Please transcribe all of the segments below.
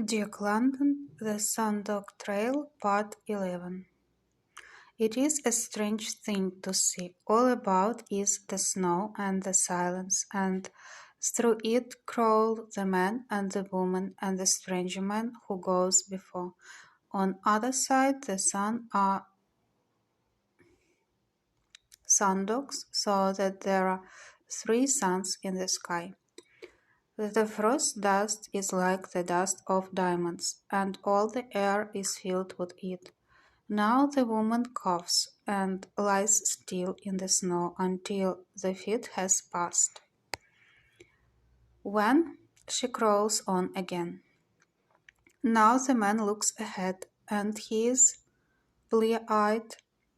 Jack London, The Sundog Trail, Part 11. It is a strange thing to see. All about is the snow and the silence, and through it crawl the man and the woman and the stranger man who goes before. On other side the sun are sundogs, so that there are three suns in the sky. The frost dust is like the dust of diamonds, and all the air is filled with it. Now the woman coughs and lies still in the snow until the fit has passed, when she crawls on again. Now the man looks ahead, and he is blear-eyed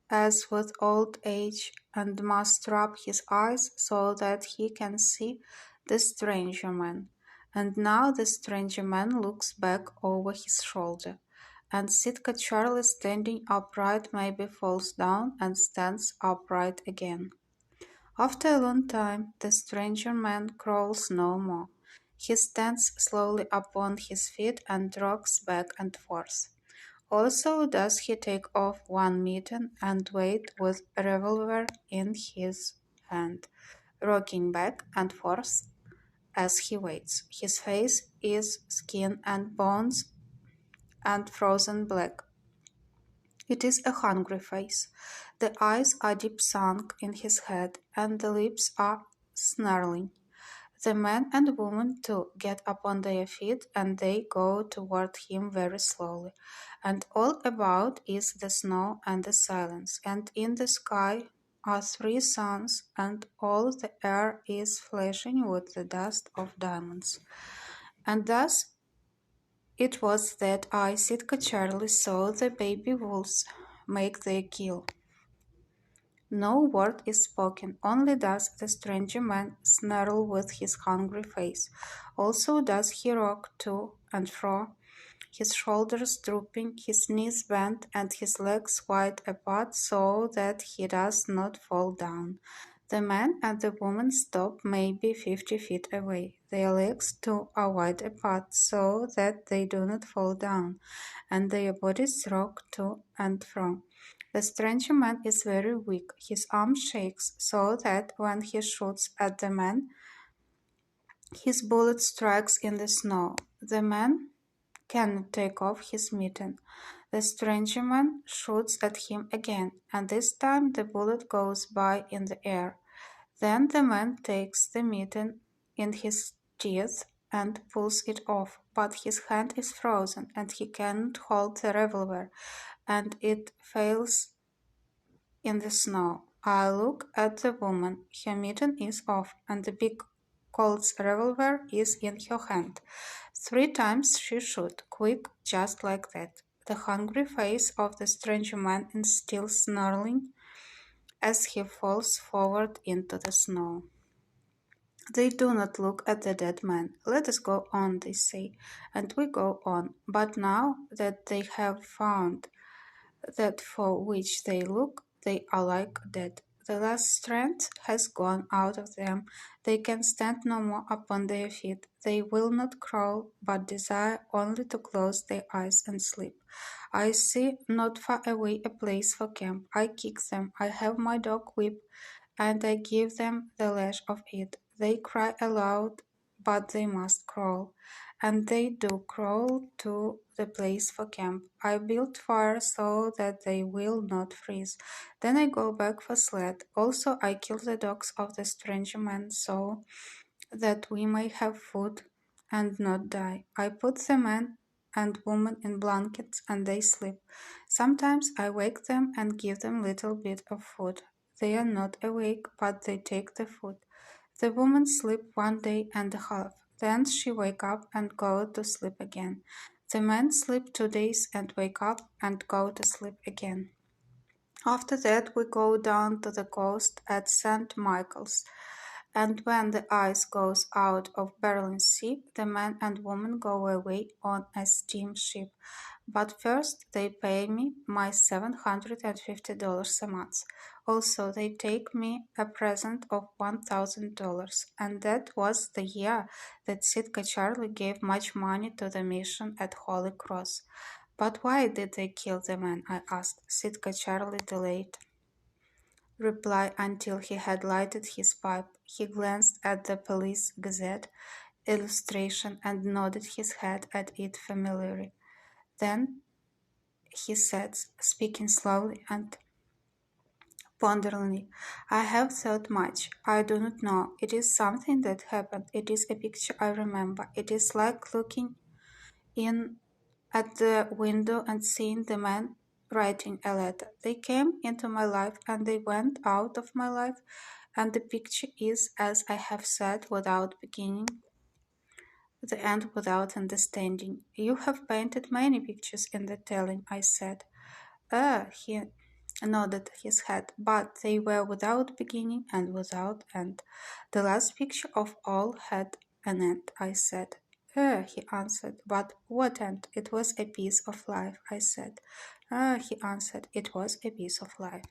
as with old age, and must rub his eyes so that he can see the stranger man. And now the stranger man looks back over his shoulder, and Sitka Charlie, standing upright, maybe falls down and stands upright again. After a long time the stranger man crawls no more. He stands slowly upon his feet and rocks back and forth. Also does he take off one mitten and wait with a revolver in his hand, rocking back and forth as he waits. His face is skin and bones and frozen black. It is a hungry face. The eyes are deep sunk in his head, and the lips are snarling. The man and woman too get upon their feet, and they go toward him very slowly. And all about is the snow and the silence, and in the sky are three suns, and all the air is flashing with the dust of diamonds. And thus it was that I, Sitka Charlie, saw the baby wolves make their kill. No word is spoken, only does the stranger man snarl with his hungry face. Also does he rock to and fro, his shoulders drooping, his knees bent, and his legs wide apart so that he does not fall down. The man and the woman stop maybe 50 feet away. Their legs too are wide apart so that they do not fall down, and their bodies rock to and fro. The stranger man is very weak. His arm shakes so that when he shoots at the man, his bullet strikes in the snow. The man cannot take off his mitten. The stranger man shoots at him again, and this time the bullet goes by in the air. Then the man takes the mitten in his teeth and pulls it off, but his hand is frozen, and he cannot hold the revolver, and it fails in the snow. I look at the woman. Her mitten is off, and the big Colt's revolver is in her hand. 3 times she shot, quick, just like that. The hungry face of the stranger man is still snarling as he falls forward into the snow. They do not look at the dead man. Let us go on, they say, and we go on. But now that they have found that for which they look, they are like dead. The last strength has gone out of them. They can stand no more upon their feet. They will not crawl, but desire only to close their eyes and sleep. I see not far away a place for camp. I kick them. I have my dog whip, and I give them the lash of it. They cry aloud, but they must crawl. And they do crawl to the place for camp. I build fire so that they will not freeze. Then I go back for sled. Also I kill the dogs of the stranger man so that we may have food and not die. I put the man and woman in blankets and they sleep. Sometimes I wake them and give them little bit of food. They are not awake, but they take the food. The woman sleep 1 day and a half. Then she wake up and go to sleep again. The man sleep 2 days and wake up and go to sleep again. After that we go down to the coast at St. Michael's, And when the ice goes out of Berlin Sea, the man and woman go away on a steamship. But first they pay me my $750 a month. Also, they take me a present of $1,000, and that was the year that Sitka Charlie gave much money to the mission at Holy Cross. But why did they kill the man? I asked. Sitka Charlie delayed reply until he had lighted his pipe. He glanced at the Police Gazette illustration and nodded his head at it familiarly. Then he said, speaking slowly and ponderingly, I have thought much. I do not know. It is something that happened. It is a picture I remember. It is like looking in at the window and seeing the man writing a letter. They came into my life and they went out of my life, and the picture is, as I have said, without beginning, the end without understanding. You have painted many pictures in the telling, I said. He nodded his head, but they were without beginning and without end. The last picture of all had an end, I said. He answered, but what end? It was a piece of life, I said. He answered, it was a piece of life.